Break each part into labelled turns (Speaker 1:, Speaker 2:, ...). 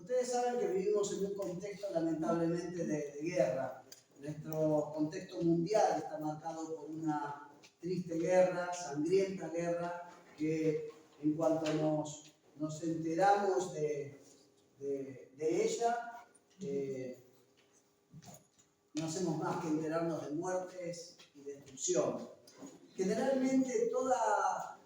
Speaker 1: Ustedes saben que vivimos en un contexto lamentablemente de guerra. Nuestro contexto mundial está marcado por una triste guerra, sangrienta guerra, que en cuanto nos enteramos de ella, no hacemos más que enterarnos de muertes y destrucción. Generalmente toda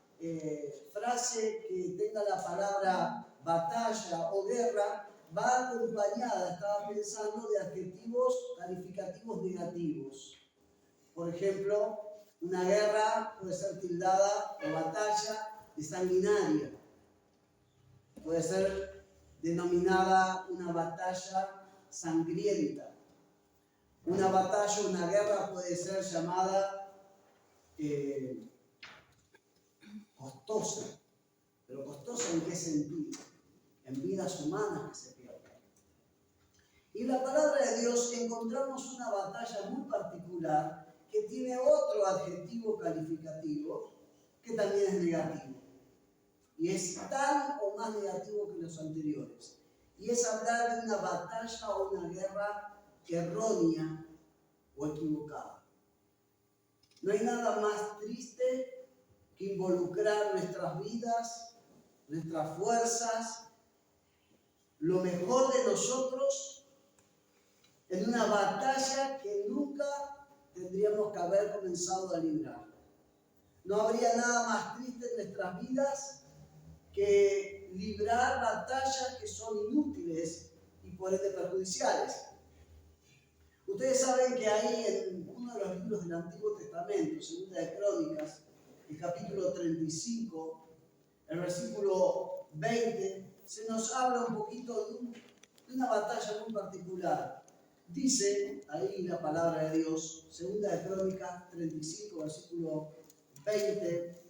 Speaker 1: frase que tenga la palabra batalla o guerra va acompañada, estaba pensando, de adjetivos calificativos negativos. Por ejemplo, una guerra puede ser tildada o batalla de sanguinaria. Puede ser denominada una batalla sangrienta. Una batalla, una guerra puede ser llamada costosa. ¿Pero costosa en qué sentido? En vidas humanas que se pierden. Y en la palabra de Dios encontramos una batalla muy particular que tiene otro adjetivo calificativo que también es negativo. Y es tan o más negativo que los anteriores. Y es hablar de una batalla o una guerra errónea o equivocada. No hay nada más triste que involucrar nuestras vidas, nuestras fuerzas, lo mejor de nosotros en una batalla que nunca tendríamos que haber comenzado a librar. No habría nada más triste en nuestras vidas que librar batallas que son inútiles y por ende perjudiciales. Ustedes saben que ahí en uno de los libros del Antiguo Testamento, Segunda de Crónicas, el capítulo 35, el versículo 20, se nos habla un poquito de una batalla muy particular. Dice ahí la palabra de Dios, Segunda de Crónicas 35, versículo 20,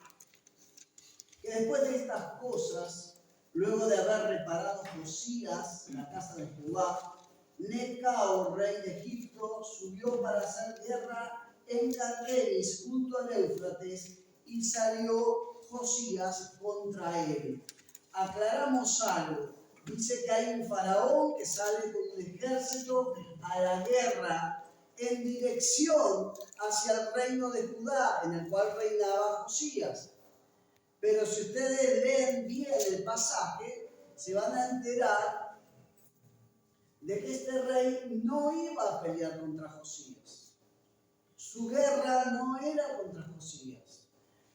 Speaker 1: que después de estas cosas, luego de haber reparado Josías la casa de Jehová, Necao, rey de Egipto, subió para hacer guerra en Carquemis, junto al Éufrates, y salió Josías contra él. Aclaramos algo. Dice que hay un faraón que sale con un ejército a la guerra en dirección hacia el reino de Judá, en el cual reinaba Josías. Pero si ustedes leen bien el pasaje, se van a enterar de que este rey no iba a pelear contra Josías. Su guerra no era contra Josías.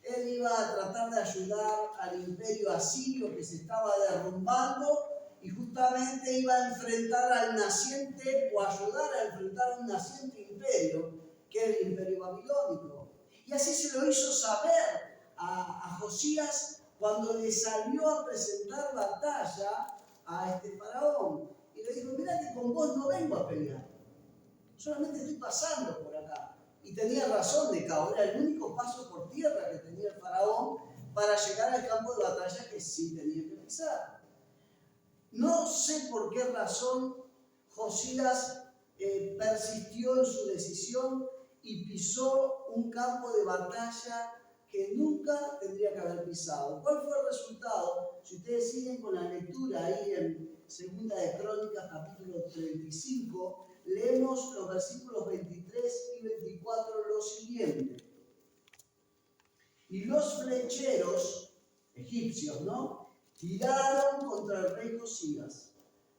Speaker 1: Él iba a tratar de ayudar al imperio asirio que se estaba derrumbando y justamente iba a enfrentar al naciente o ayudar a enfrentar a un naciente imperio, que era el imperio babilónico. Y así se lo hizo saber a Josías cuando le salió a presentar batalla a este faraón. Y le dijo, mira que con vos no vengo a pelear, solamente estoy pasando por acá. Y tenía razón Necao, era el único paso por tierra que tenía el faraón para llegar al campo de batalla que sí tenía que pisar. No sé por qué razón Josías persistió en su decisión y pisó un campo de batalla que nunca tendría que haber pisado. ¿Cuál fue el resultado? Si ustedes siguen con la lectura ahí en Segunda de Crónicas, capítulo 35, leemos los versículos 23 y 24 lo siguiente. Y los flecheros egipcios, ¿no?, tiraron contra el rey Josías.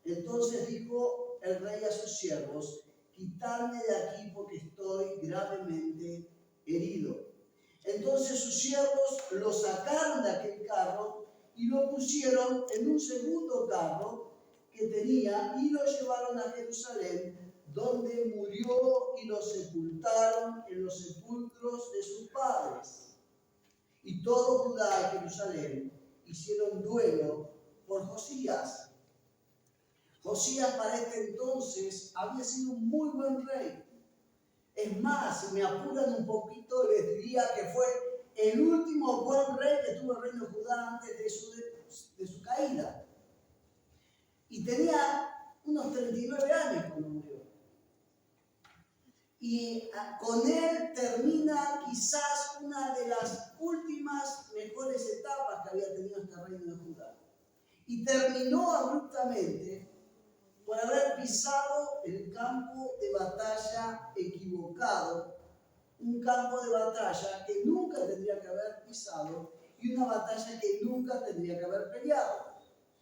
Speaker 1: Entonces dijo el rey a sus siervos, quitadme de aquí porque estoy gravemente herido. Entonces sus siervos lo sacaron de aquel carro y lo pusieron en un segundo carro que tenía y lo llevaron a Jerusalén, donde murió y lo sepultaron en los sepulcros de sus padres. Y todo Judá y Jerusalén hicieron duelo por Josías. Josías para este entonces había sido un muy buen rey. Es más, si me apuran un poquito, les diría que fue el último buen rey que tuvo el reino de Judá antes de su caída. Y tenía unos 39 años cuando murió. Y con él termina quizás una de las últimas mejores etapas que había tenido este reino de Judá. Y terminó abruptamente por haber pisado el campo de batalla equivocado, un campo de batalla que nunca tendría que haber pisado y una batalla que nunca tendría que haber peleado.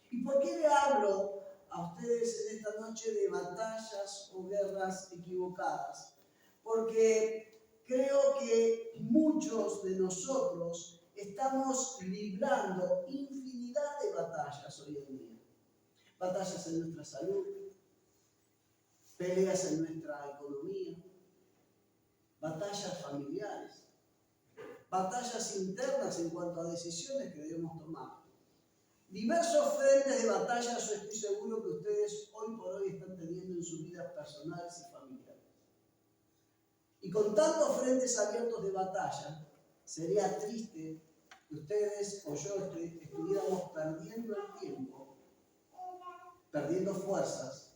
Speaker 1: ¿Y por qué le hablo a ustedes en esta noche de batallas o guerras equivocadas? Porque creo que muchos de nosotros estamos librando infinidad de batallas hoy en día. Batallas en nuestra salud, peleas en nuestra economía, batallas familiares, batallas internas en cuanto a decisiones que debemos tomar. Diversos frentes de batalla, yo estoy seguro que ustedes hoy por hoy están teniendo en sus vidas personales y familiares. Y con tantos frentes abiertos de batalla, sería triste que ustedes o yo estuviéramos perdiendo el tiempo, perdiendo fuerzas,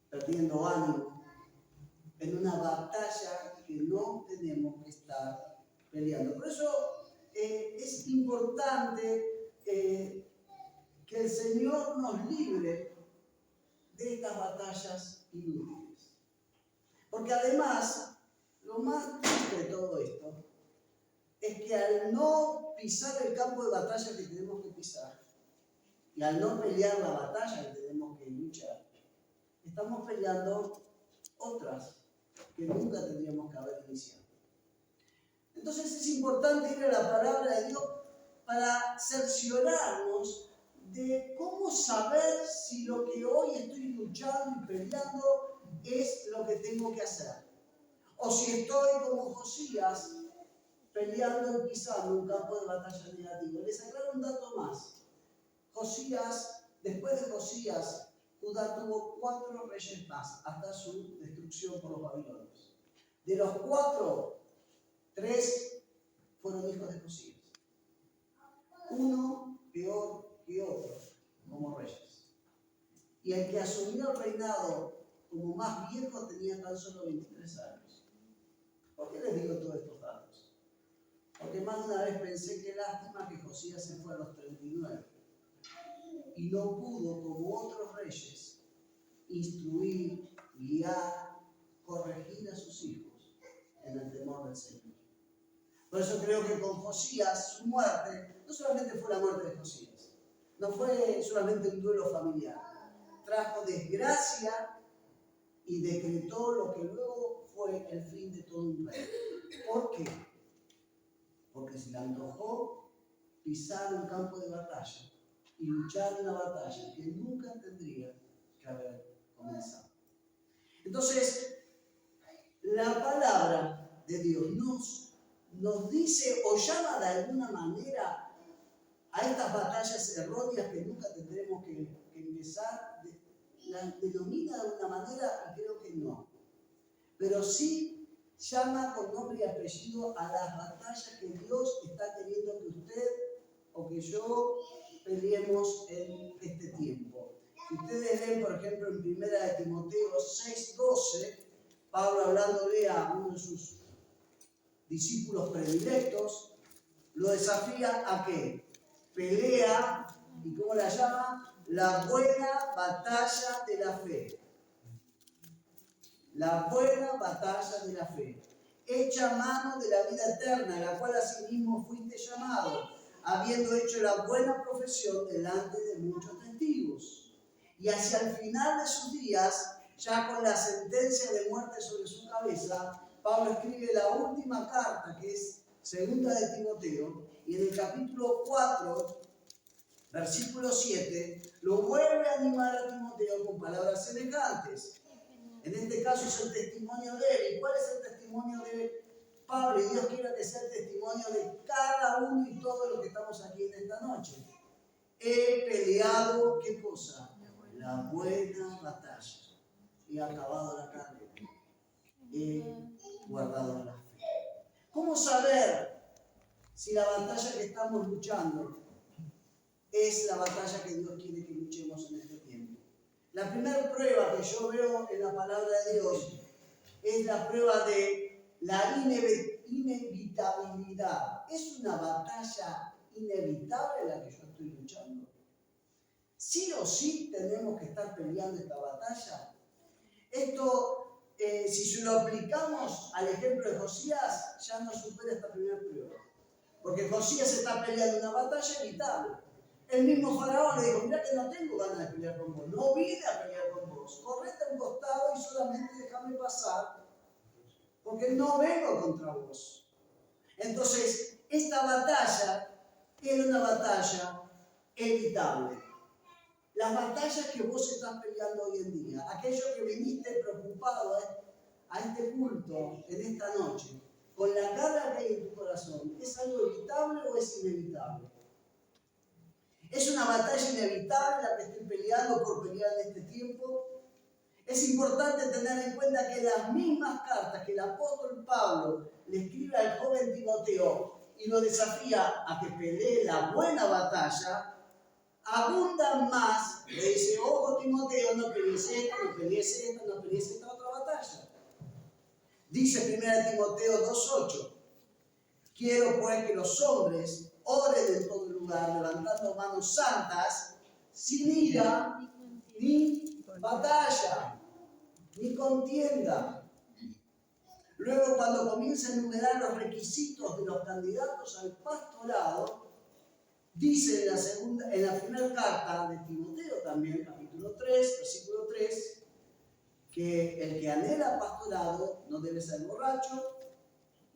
Speaker 1: perdiendo ánimo, en una batalla que no tenemos que estar peleando. Por eso es importante que el Señor nos libre de estas batallas inútiles. Porque además, lo más triste de todo esto es que al no pisar el campo de batalla que tenemos que pisar y al no pelear la batalla que tenemos que luchar, estamos peleando otras que nunca tendríamos que haber iniciado. Entonces es importante ir a la palabra de Dios para cerciorarnos de cómo saber si lo que hoy estoy luchando y peleando es lo que tengo que hacer. O si estoy como Josías peleando y pisando un campo de batalla negativo. Les aclaro un dato más. Después de Josías, Judá tuvo 4 reyes más hasta su destrucción por los babilonios. De los 4, 3 fueron hijos de Josías. Uno peor que otro como reyes. Y el que asumió el reinado como más viejo tenía tan solo 23 años. ¿Por qué les digo todos estos datos? Porque más de una vez pensé que lástima que Josías se fue a los 39 y no pudo, como otros reyes, instruir, guiar, corregir a sus hijos en el temor del Señor. Por eso creo que con Josías, su muerte, no solamente fue la muerte de Josías, no fue solamente un duelo familiar, trajo desgracia y decretó lo que luego fue el fin de todo un reino. ¿Por qué? Porque se le antojó pisar un campo de batalla y luchar una batalla que nunca tendría que haber comenzado. Entonces, la palabra de Dios nos dice o llama de alguna manera a estas batallas erróneas que nunca tendremos que empezar, las denomina de alguna manera y creo que no. Pero sí llama con nombre y apellido a las batallas que Dios está queriendo que usted o que yo peleemos en este tiempo. Si ustedes leen, por ejemplo, en 1 de Timoteo 6:12, Pablo hablándole a uno de sus discípulos predilectos, lo desafía a que pelea, ¿y cómo la llama? La buena batalla de la fe. La buena batalla de la fe. Echa mano de la vida eterna, a la cual asimismo fuiste llamado, habiendo hecho la buena profesión delante de muchos testigos. Y hacia el final de sus días, ya con la sentencia de muerte sobre su cabeza, Pablo escribe la última carta, que es 2 de Timoteo, y en el capítulo 4, versículo 7, lo vuelve a animar a Timoteo con palabras semejantes. En este caso es el testimonio de él. ¿Y cuál es el testimonio de Pablo? Y Dios quiere que sea el testimonio de cada uno y todos los que estamos aquí en esta noche. He peleado, ¿qué cosa? La buena batalla. He acabado la carrera. He guardado la fe. ¿Cómo saber si la batalla que estamos luchando es la batalla que Dios quiere que luchemos en este tiempo? La primera prueba que yo veo en la palabra de Dios es la prueba de la inevitabilidad. ¿Es una batalla inevitable la que yo estoy luchando? sí o sí tenemos que estar peleando esta batalla. Esto, si se lo aplicamos al ejemplo de Josías, ya no supera esta primera prueba. Porque Josías está peleando una batalla evitable. El mismo faraón le dijo, mira que no tengo ganas de pelear con vos, no vine a pelear con vos, correte a un costado y solamente déjame pasar, porque no vengo contra vos. Entonces, esta batalla era una batalla evitable. Las batallas que vos estás peleando hoy en día, aquello que viniste preocupado a este culto en esta noche, con la carga que hay en tu corazón, ¿es algo evitable o es inevitable? ¿Es una batalla inevitable la que estoy peleando por pelear en este tiempo? Es importante tener en cuenta que las mismas cartas que el apóstol Pablo le escribe al joven Timoteo y lo desafía a que pelee la buena batalla, abundan más. Le dice, ojo Timoteo, no pelees esta, no pelees esta, no pelees esta otra batalla. Dice 1 Timoteo 2:8, quiero pues que los hombres oren en todo lugar, levantando manos santas, sin ira ni batalla, ni contienda. Luego, cuando comienza a enumerar los requisitos de los candidatos al pastorado, dice en la primera carta de Timoteo también, capítulo 3, versículo 3, que el que anhela pastorado no debe ser borracho,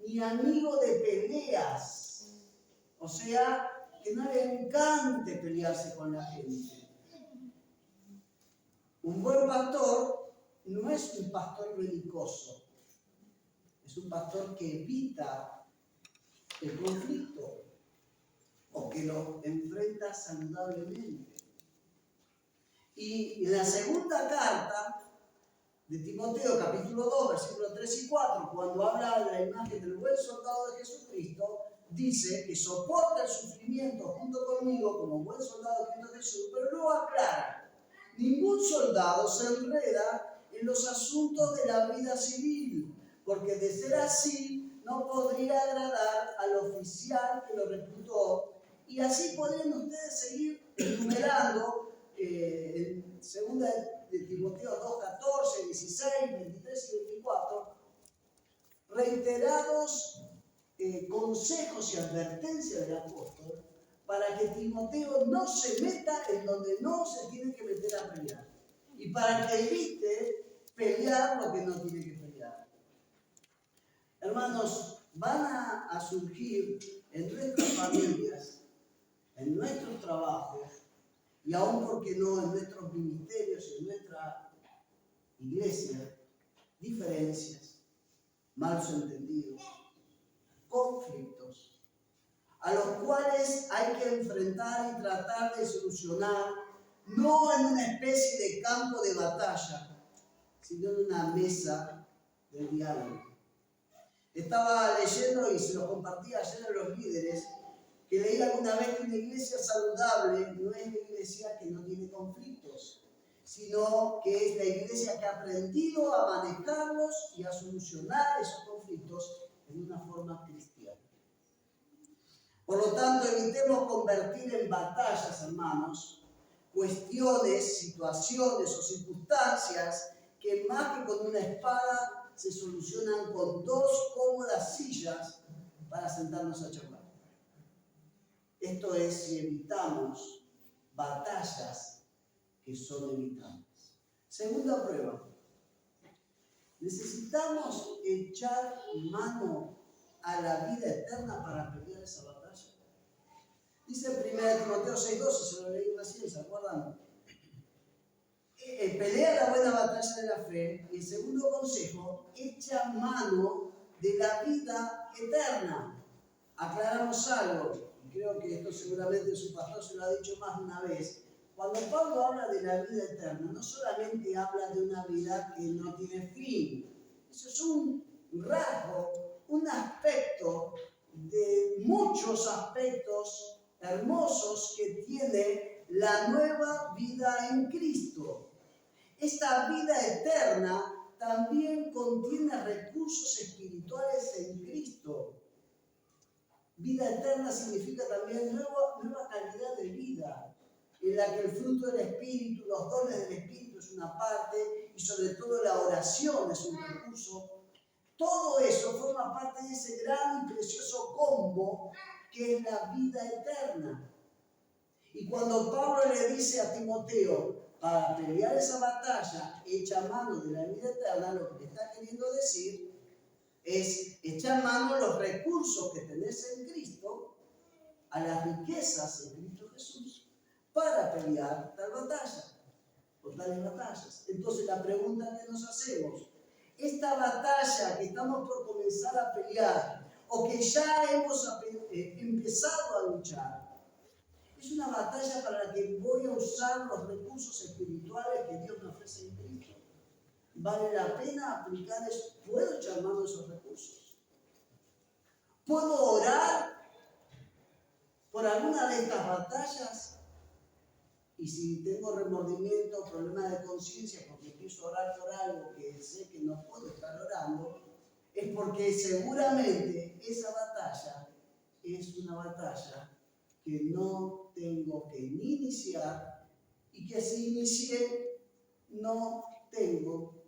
Speaker 1: ni amigo de peleas. O sea, que no le encante pelearse con la gente. Un buen pastor no es un pastor belicoso, es un pastor que evita el conflicto o que lo enfrenta saludablemente. Y en la segunda carta de Timoteo, capítulo 2, versículos 3 y 4, cuando habla de la imagen del buen soldado de Jesucristo, dice que soporta el sufrimiento junto conmigo como buen soldado de Cristo Jesús, pero luego aclara, ningún soldado se enreda en los asuntos de la vida civil, porque de ser así no podría agradar al oficial que lo reclutó, y así podrían ustedes seguir enumerando en 2 de Timoteo 2:14, 16, 23 y 24, reiterados consejos y advertencias del apóstol para que Timoteo no se meta en donde no se tiene que meter a pelear y para que evite pelear lo que no tiene que pelear. Hermanos, van a surgir en nuestras familias, en nuestros trabajos y aún, ¿por qué no?, en nuestros ministerios y en nuestra iglesia, diferencias, malos entendidos, conflictos, a los cuales hay que enfrentar y tratar de solucionar, no en una especie de campo de batalla, sino en una mesa de diálogo. Estaba leyendo y se lo compartí ayer a los líderes, que leí alguna vez que una iglesia saludable no es la iglesia que no tiene conflictos, sino que es la iglesia que ha aprendido a manejarlos y a solucionar esos conflictos en una forma cristiana. Por lo tanto, evitemos convertir en batallas, hermanos, cuestiones, situaciones o circunstancias que más que con una espada se solucionan con dos cómodas sillas para sentarnos a charlar. Esto es si evitamos batallas que son evitables. Segunda prueba. Necesitamos echar mano a la vida eterna para pelear esa batalla. Dice 1 Timoteo 6:12, se lo leí recién, ¿se acuerdan? Pelea la buena batalla de la fe. Y el segundo consejo, echa mano de la vida eterna. Aclaramos algo. Creo que esto seguramente su pastor se lo ha dicho más de una vez. Cuando Pablo habla de la vida eterna, no solamente habla de una vida que no tiene fin. Eso es un rasgo, un aspecto de muchos aspectos hermosos que tiene la nueva vida en Cristo. Esta vida eterna también contiene recursos espirituales en Cristo. Vida eterna significa también nueva calidad de vida. en la que el fruto del Espíritu, los dones del Espíritu es una parte y sobre todo la oración es un recurso. Todo eso forma parte de ese gran y precioso combo que es la vida eterna. Y cuando Pablo le dice a Timoteo, para pelear esa batalla, echa mano de la vida eterna, lo que le está queriendo decir es echar mano a los recursos que tenés en Cristo, a las riquezas en Cristo Jesús, para pelear tal batalla, o tales batallas. Entonces la pregunta que nos hacemos, esta batalla que estamos por comenzar a pelear, o que ya hemos empezado a luchar, es una batalla para la que voy a usar los recursos espirituales que Dios me ofrece en Cristo. ¿Vale la pena aplicar eso? ¿Puedo echar mano de esos recursos? ¿Puedo orar por alguna de estas batallas? Y si tengo remordimiento, problema de conciencia, porque quiso orar por algo que sé que no puedo estar orando, es porque seguramente esa batalla es una batalla que no tengo que ni iniciar y que si inicié no tengo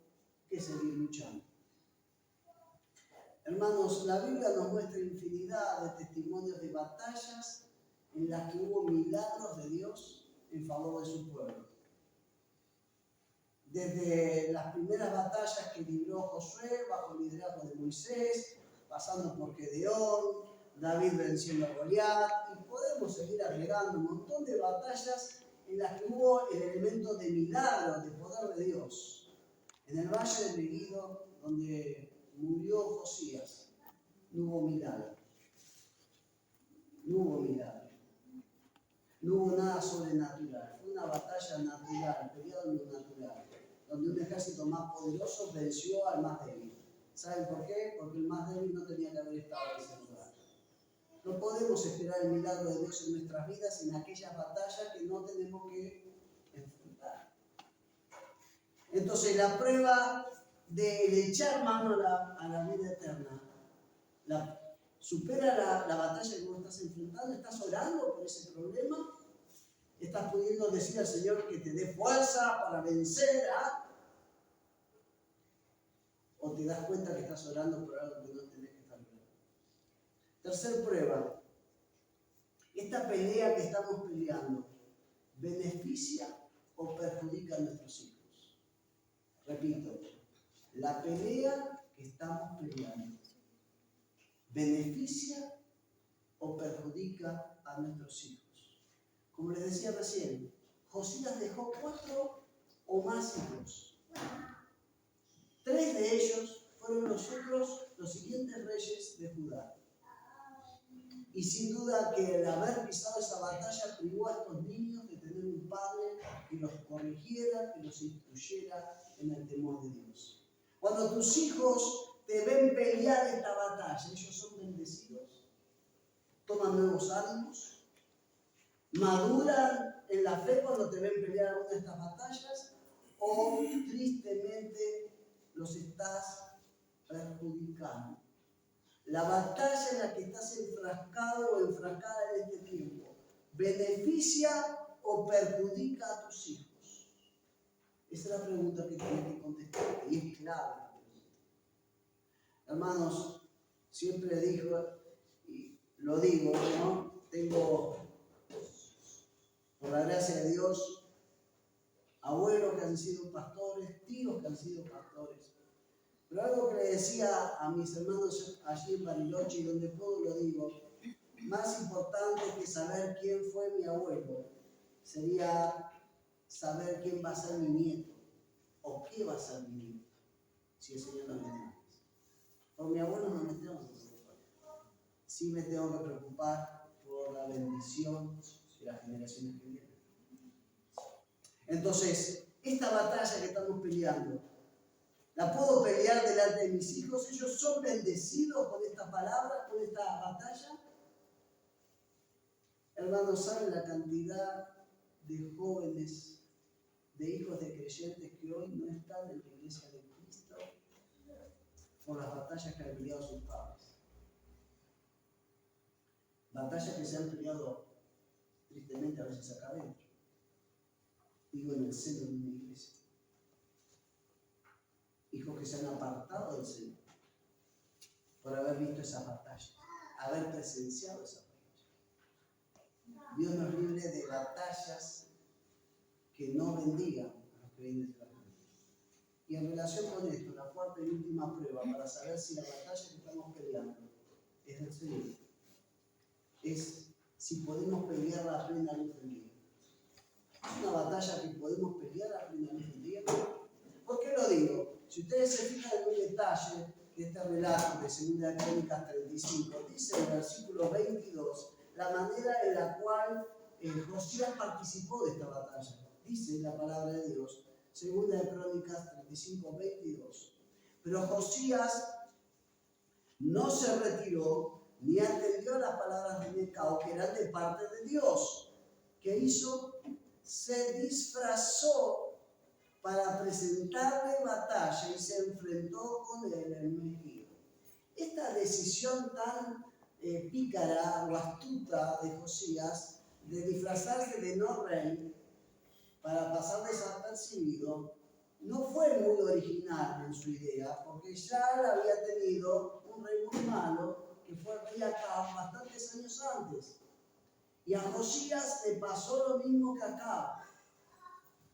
Speaker 1: que seguir luchando. Hermanos, la Biblia nos muestra infinidad de testimonios de batallas en las que hubo milagros de Dios en favor de su pueblo. Desde las primeras batallas que libró Josué bajo el liderazgo de Moisés, pasando por Gedeón, David venciendo a Goliat, y podemos seguir agregando un montón de batallas en las que hubo el elemento de milagro, de poder de Dios. En el valle de Megiddo, donde murió Josías, no hubo milagro. No hubo milagro. No hubo nada sobrenatural. Fue una batalla natural, peleada en lo natural, donde un ejército más poderoso venció al más débil. ¿Saben por qué? Porque el más débil no tenía que haber estado en ese lugar. No podemos esperar el milagro de Dios en nuestras vidas en aquellas batallas que no tenemos que enfrentar. Entonces, la prueba de echar mano a la vida eterna, supera la batalla que vos estás enfrentando. ¿Estás orando por ese problema? ¿Estás pudiendo decir al Señor que te dé fuerza para vencer? ¿O te das cuenta que estás orando por algo que no tenés que estar orando? Tercer prueba. ¿Esta pelea que estamos peleando beneficia o perjudica a nuestros hijos? Repito, la pelea que estamos peleando ¿beneficia o perjudica a nuestros hijos? Como les decía recién, Josías dejó 4 o más hijos. 3 de ellos fueron los siguientes reyes de Judá. Y sin duda que el haber pisado esa batalla privó a estos niños de tener un padre que los corrigiera, que los instruyera en el temor de Dios. Cuando tus hijos te ven pelear esta batalla, ellos son bendecidos, toman nuevos ánimos, maduran en la fe cuando te ven pelear alguna de estas batallas, o tristemente los estás perjudicando. La batalla en la que estás enfrascado o enfrascada en este tiempo, ¿beneficia o perjudica a tus hijos? Esa es la pregunta que tienes que contestar, y es clave. Hermanos, siempre digo, y lo digo, ¿no? Tengo, por la gracia de Dios, abuelos que han sido pastores, tíos que han sido pastores. Pero algo que le decía a mis hermanos allí en Bariloche, y donde puedo lo digo, más importante que saber quién fue mi abuelo, sería saber quién va a ser mi nieto, o qué va a ser mi nieto, si el Señor lo bendice. Por mi abuelo no me tengo que preocupar. Sí me tengo que preocupar por la bendición de las generaciones que vienen. Entonces, esta batalla que estamos peleando, ¿la puedo pelear delante de mis hijos? ¿Ellos son bendecidos con esta palabra, con esta batalla? Hermanos, ¿saben la cantidad de jóvenes, de hijos de creyentes que hoy no están en la iglesia de Cristo por las batallas que han peleado sus padres? Batallas que se han peleado tristemente a veces acá adentro. digo en el seno de una iglesia. Hijos que se han apartado del Señor por haber visto esas batallas, haber presenciado esas batallas. Dios nos libre de batallas que no bendigan a los que vienen de la gente. Y en relación con esto, la cuarta y última prueba para saber si la batalla que estamos peleando es del Señor, es si podemos pelear a plena luz del día. Es una batalla que podemos pelear a plena luz del día. ¿Por qué lo digo? Si ustedes se fijan en un detalle de este relato de 2 Crónicas 35, dice en el versículo 22 la manera en la cual Josías participó de esta batalla. Dice la palabra de Dios, 2 Crónicas 35, 22. Pero Josías no se retiró ni atendió las palabras de Necao, que eran de parte de Dios. ¿Qué hizo? Se disfrazó para presentarle batalla y se enfrentó con él en Megiddo. Esta decisión tan pícara o astuta de Josías de disfrazarse de no rey para pasar desapercibido no fue muy original en su idea, porque ya él había tenido un rey muy malo que fue el rey Acab bastantes años antes. Y a Josías le pasó lo mismo que Acab.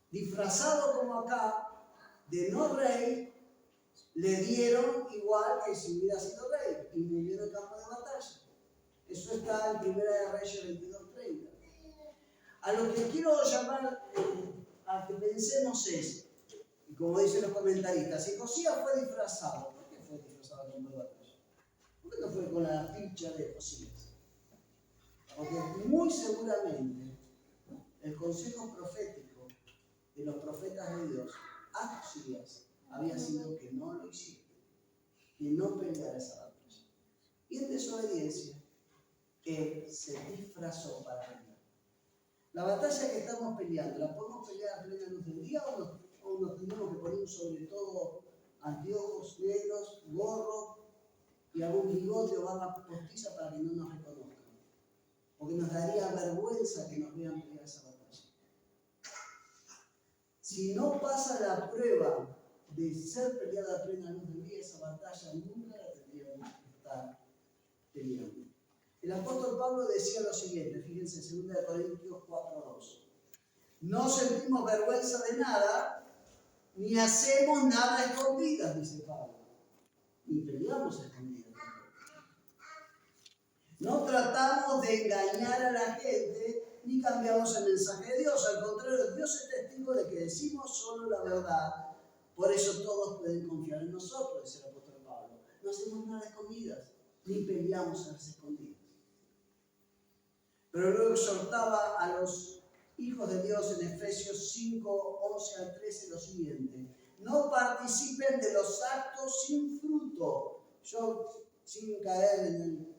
Speaker 1: Disfrazado como Acab, de no rey, le dieron igual que si hubiera sido rey y murió en el campo de batalla. Eso está en 1 Reyes 22:30. A lo que quiero llamar a que pensemos es, y como dicen los comentaristas, si Josías fue disfrazado, ¿por qué fue disfrazado en el campo de batalla? ¿Por qué no fue con la ficha de Josías? Porque muy seguramente el consejo profético de los profetas de Dios a Josías había sido que no lo hiciera, que no peleara esa batalla. Y en desobediencia, él se disfrazó para pelear. La batalla que estamos peleando, ¿la podemos pelear a plena luz del día o nos tenemos que poner sobre todo anteojos negros, gorro y algún bigote o barba postiza para que no nos reconozcan? Porque nos daría vergüenza que nos vean pelear esa batalla. Si no pasa la prueba de ser peleada a plena luz del día, esa batalla nunca la tendríamos que estar peleando. El apóstol Pablo decía lo siguiente, fíjense, 2 Corintios 4:2. No sentimos vergüenza de nada, ni hacemos nada a escondidas, dice Pablo. Ni peleamos a escondidas. No tratamos de engañar a la gente, ni cambiamos el mensaje de Dios. Al contrario, Dios es testigo de que decimos solo la verdad. Por eso todos pueden confiar en nosotros, dice el apóstol Pablo. No hacemos nada a escondidas, ni peleamos a las escondidas. Pero luego exhortaba a los hijos de Dios en Efesios 5, 11 al 13 lo siguiente: no participen de los actos sin fruto. Yo, sin caer en el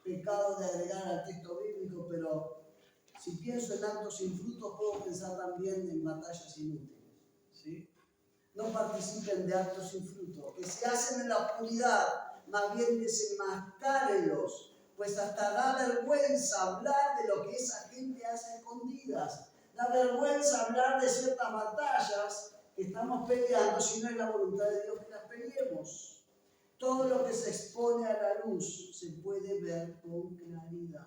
Speaker 1: pecado de agregar al texto bíblico, pero si pienso en actos sin fruto, puedo pensar también en batallas inútiles, ¿sí? No participen de actos sin fruto, que se hacen en la oscuridad, más bien desenmascárenlos. Pues hasta da vergüenza hablar de lo que esa gente hace a escondidas. Da vergüenza hablar de ciertas batallas que estamos peleando si no es la voluntad de Dios que las peleemos. Todo lo que se expone a la luz se puede ver con claridad.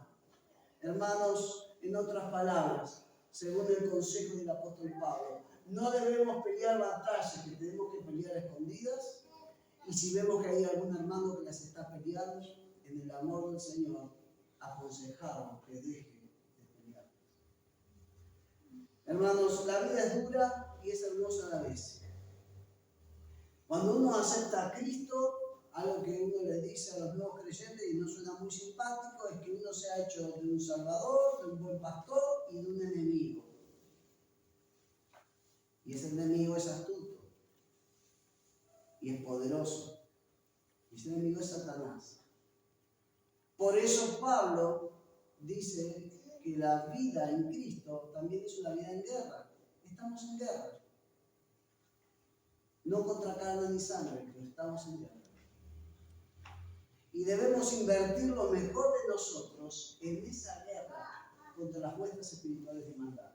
Speaker 1: Hermanos, en otras palabras, según el consejo del apóstol Pablo, no debemos pelear batallas que tenemos que pelear a escondidas, y si vemos que hay algún hermano que las está peleando, en el amor del Señor, aconsejamos que deje de pelear. Hermanos, la vida es dura y es hermosa a la vez. Cuando uno acepta a Cristo, algo que uno le dice a los nuevos creyentes y no suena muy simpático, es que uno se ha hecho de un salvador, de un buen pastor y de un enemigo. Y ese enemigo es astuto y es poderoso. Y ese enemigo es Satanás. Por eso Pablo dice que la vida en Cristo también es una vida en guerra. Estamos en guerra. No contra carne ni sangre, pero estamos en guerra. Y debemos invertir lo mejor de nosotros en esa guerra contra las fuerzas espirituales de maldad.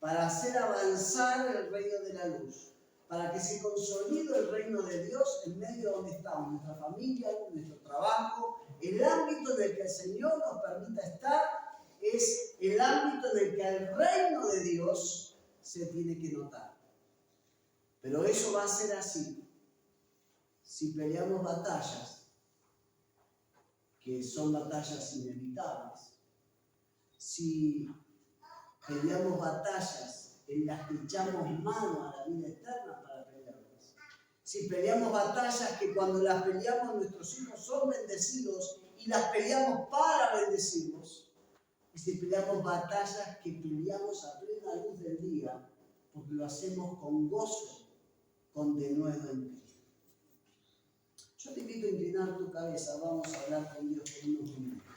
Speaker 1: para hacer avanzar el reino de la luz, para que se consolide el reino de Dios en medio de donde estamos, nuestra familia, nuestro trabajo, el ámbito en el que el Señor nos permita estar, es el ámbito en el que el reino de Dios se tiene que notar. Pero eso va a ser así si peleamos batallas que son batallas inevitables, si peleamos batallas en las que echamos mano a la vida eterna para pelearlas, si peleamos batallas que cuando las peleamos nuestros hijos son bendecidos y las peleamos para bendecirlos, y si peleamos batallas que peleamos a plena luz del día porque lo hacemos con gozo, con denuedo en Cristo. Yo te invito a inclinar tu cabeza, vamos a hablar con Dios por unos minutos.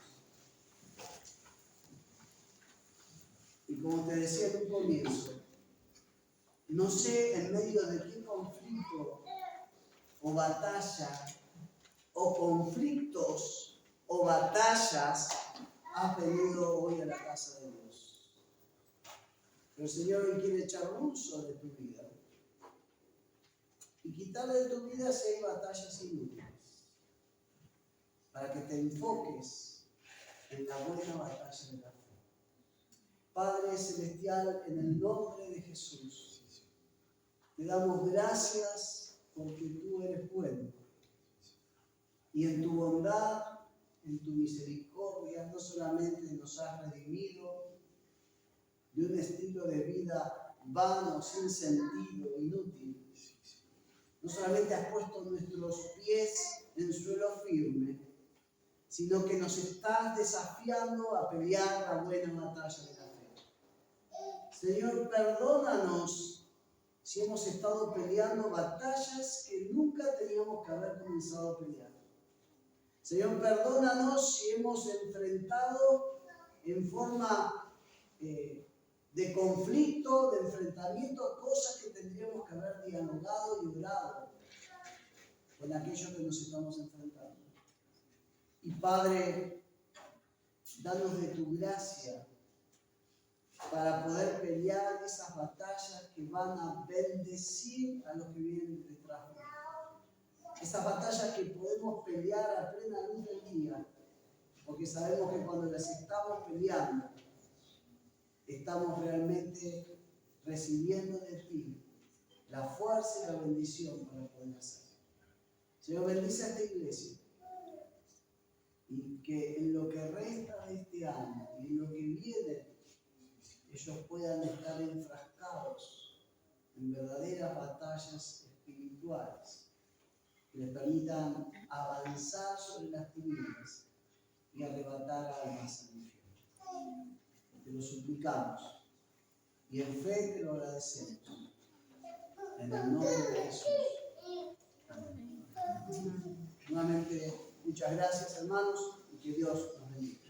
Speaker 1: Y como te decía en un comienzo, no sé en medio de qué conflicto o batalla o conflictos o batallas has venido hoy a la casa de Dios. Pero el Señor hoy quiere echar luz sobre tu vida y quitarle de tu vida si hay batallas inútiles, para que te enfoques en la buena batalla de la fe. Padre Celestial, en el nombre de Jesús, te damos gracias porque tú eres bueno. Y en tu bondad, en tu misericordia, no solamente nos has redimido de un estilo de vida vano, sin sentido, inútil. No solamente has puesto nuestros pies en suelo firme, sino que nos estás desafiando a pelear la buena batalla de la fe. Señor, perdónanos si hemos estado peleando batallas que nunca teníamos que haber comenzado a pelear. Señor, perdónanos si hemos enfrentado en forma de conflicto, de enfrentamiento, cosas que tendríamos que haber dialogado y orado con aquello que nos estamos enfrentando. Y Padre, danos de tu gracia para poder pelear esas batallas que van a bendecir a los que vienen detrás de nosotros. Esas batallas que podemos pelear a plena luz del día, porque sabemos que cuando las estamos peleando, estamos realmente recibiendo de ti la fuerza y la bendición para poder hacerlo. Señor, bendice a esta iglesia y que en lo que resta de este año y en lo que viene, ellos puedan estar enfrascados en verdaderas batallas espirituales que les permitan avanzar sobre las tinieblas y arrebatar almas al infierno. Te lo suplicamos y en fe te lo agradecemos. En el nombre de Jesús. Amén. Nuevamente, muchas gracias, hermanos, y que Dios nos bendiga.